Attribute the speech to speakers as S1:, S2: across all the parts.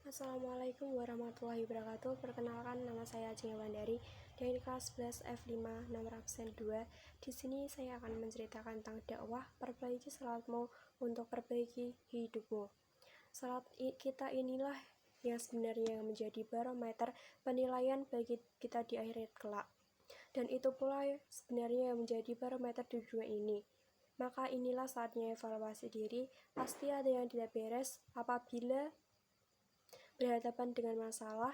S1: Assalamualaikum warahmatullahi wabarakatuh. Perkenalkan, nama saya Ajeng Wandari dari kelas 11 F5 nomor absen 2. Di sini saya akan menceritakan tentang dakwah perbaiki salatmu untuk perbaiki hidupmu. Salat kita inilah yang sebenarnya menjadi barometer penilaian bagi kita di akhirat kelak. Dan itu pula sebenarnya yang menjadi barometer di dunia ini. Maka inilah saatnya evaluasi diri. Pasti ada yang tidak beres apabila berhadapan dengan masalah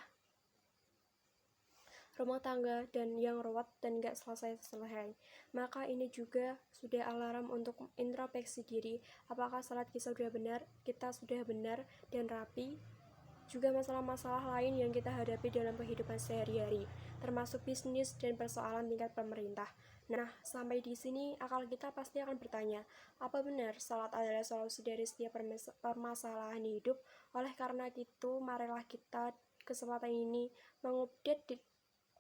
S1: rumah tangga dan yang ruwet dan gak selesai-selesai. Maka ini juga sudah alarm untuk introspeksi diri. Apakah salat kita sudah benar dan rapi? Juga masalah-masalah lain yang kita hadapi dalam kehidupan sehari-hari, termasuk bisnis dan persoalan tingkat pemerintah. Nah, sampai di sini akal kita pasti akan bertanya, apa benar salat adalah solusi dari setiap permasalahan hidup? Oleh karena itu, marilah kita kesempatan ini mengupdate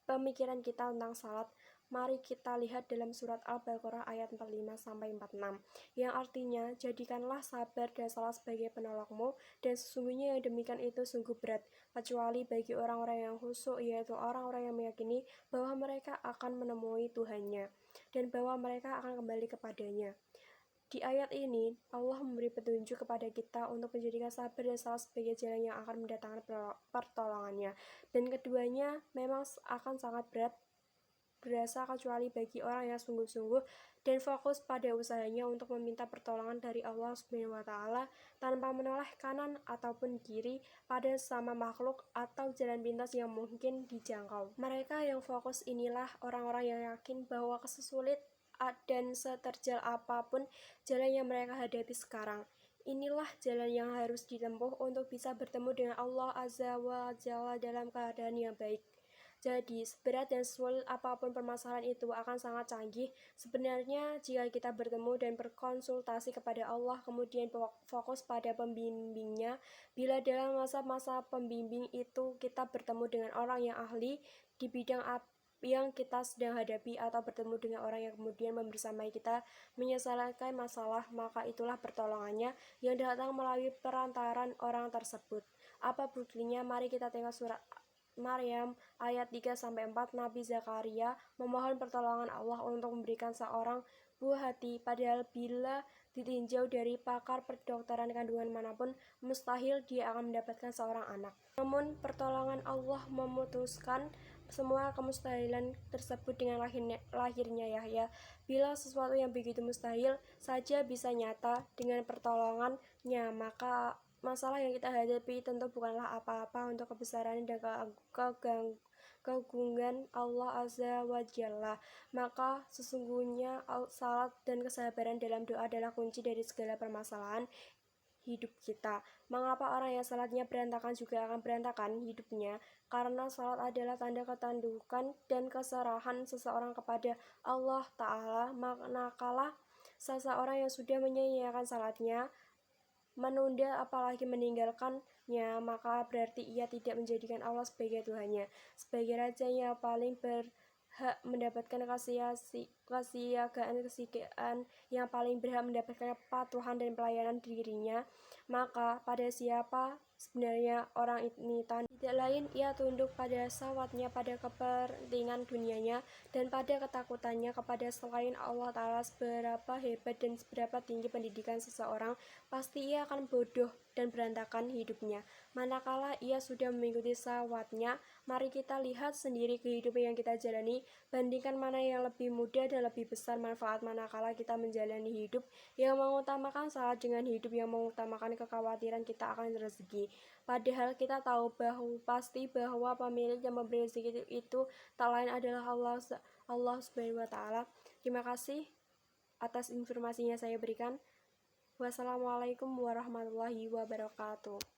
S1: pemikiran kita tentang salat. Mari kita lihat dalam surat Al-Baqarah ayat 45-46 yang artinya, jadikanlah sabar dan salat sebagai penolongmu, dan sesungguhnya yang demikian itu sungguh berat, kecuali bagi orang-orang yang khusyuk, yaitu orang-orang yang meyakini bahwa mereka akan menemui Tuhannya dan bahwa mereka akan kembali kepadanya. Di ayat ini, Allah memberi petunjuk kepada kita untuk menjadikan sabar dan salat sebagai jalan yang akan mendatangkan pertolongannya. Dan keduanya memang akan sangat berasa kecuali bagi orang yang sungguh-sungguh dan fokus pada usahanya untuk meminta pertolongan dari Allah SWT tanpa menoleh kanan ataupun kiri pada sama makhluk atau jalan pintas yang mungkin dijangkau. Mereka yang fokus inilah orang-orang yang yakin bahwa sesulit dan seterjal apapun jalan yang mereka hadapi sekarang, inilah jalan yang harus ditempuh untuk bisa bertemu dengan Allah Azza wa Jalla dalam keadaan yang baik. Jadi, seberat dan sulit apapun permasalahan itu akan sangat canggih. Sebenarnya, jika kita bertemu dan berkonsultasi kepada Allah, kemudian fokus pada pembimbingnya, bila dalam masa-masa pembimbing itu kita bertemu dengan orang yang ahli di bidang yang kita sedang hadapi, atau bertemu dengan orang yang kemudian membersamai kita menyelesaikan masalah, maka itulah pertolongannya yang datang melalui perantaran orang tersebut. Apa buktinya? Mari kita tengok surat Maryam ayat 3-4. Nabi Zakaria memohon pertolongan Allah untuk memberikan seorang buah hati, padahal bila ditinjau dari pakar perdokteran kandungan manapun, mustahil dia akan mendapatkan seorang anak. Namun pertolongan Allah memutuskan semua kemustahilan tersebut dengan lahirnya Yahya. Bila sesuatu yang begitu mustahil saja bisa nyata dengan pertolongannya, maka masalah yang kita hadapi tentu bukanlah apa-apa untuk kebesaran dan keagungan Allah Azza wa Jalla. Maka sesungguhnya salat dan kesabaran dalam doa adalah kunci dari segala permasalahan hidup kita. Mengapa orang yang salatnya berantakan juga akan berantakan hidupnya? Karena salat adalah tanda ketandukan dan keserahan seseorang kepada Allah Ta'ala. Manakala seseorang yang sudah menyia-nyiakan salatnya, menunda apalagi meninggalkannya, maka berarti ia tidak menjadikan Allah sebagai Tuhannya, sebagai Raja yang paling berhak mendapatkan kesiagaan yang paling berhak mendapatkan kepatuhan dan pelayanan dirinya. Maka pada siapa sebenarnya orang ini tanduk? Tidak lain ia tunduk pada syahwatnya, pada kepentingan dunianya, dan pada ketakutannya kepada selain Allah Ta'ala. Seberapa hebat dan seberapa tinggi pendidikan seseorang, pasti ia akan bodoh dan berantakan hidupnya manakala ia sudah mengikuti syahwatnya. Mari kita lihat sendiri kehidupan yang kita jalani, bandingkan mana yang lebih mudah dan lebih besar manfaat manakala kita menjalani hidup yang mengutamakan salat dengan hidup yang mengutamakan kekhawatiran kita akan rezeki. Padahal kita tahu pasti bahwa pemilik yang memberi rezeki itu tak lain adalah Allah Subhanahu wa Ta'ala. Terima kasih atas informasinya saya berikan. Wassalamualaikum warahmatullahi wabarakatuh.